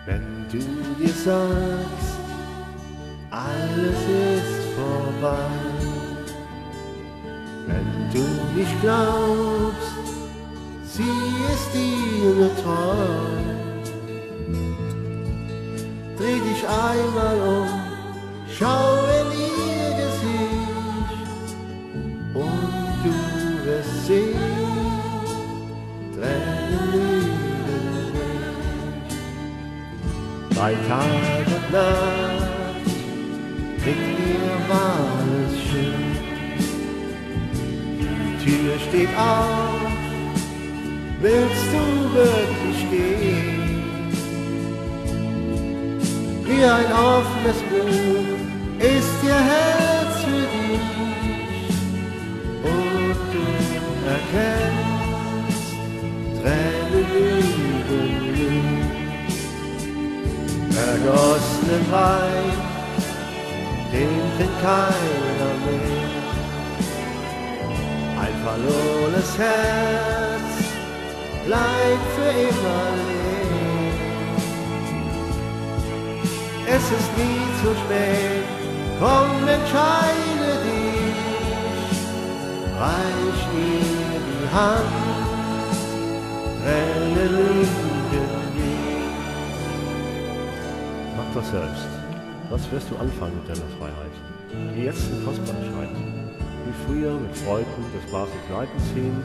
Wenn du dir sagst, alles ist vorbei, wenn du nicht glaubst, sie ist dir nur treu, dreh dich einmal um, schau in ihr Gesicht und du wirst sehen, Tränen lügen nicht. Bei Tag und Nacht mit ihr war es schön, die Tür steht auf, willst du wirklich gehen? Wie ein offenes Buch ist ihr Herz für dich und du erkennst, Tränen lügen nicht. Vergossenen Wein, den trinkt keiner mehr. Ein verlorenes Herz bleibt für immer leer. Es ist nie zu spät, komm, entscheide dich, reich ihr die Hand, Tränen lügen nicht. Mach das selbst. Was wirst du anfangen mit deiner Freiheit? Geh jetzt in Kostbarkeit. Wie früher mit Freunden des Bars Kneipen ziehen.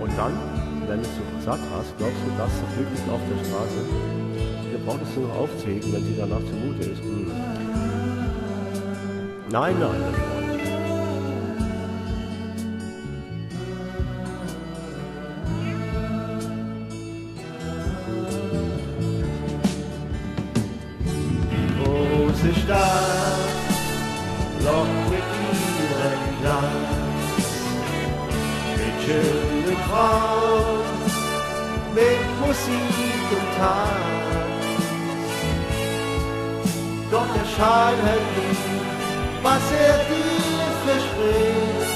Und dann, wenn du es so satt hast, glaubst du, das wirklich auf der Straße? Ihr braucht es nur noch aufzählen, wenn sie danach zumute ist. Nein, nein, mein Freund. Große Stadt lockt mit ihrem Glanz, mit schönen Frauen, mit Musik und Tanz. Doch der Schein hält nicht, was er dir verspricht.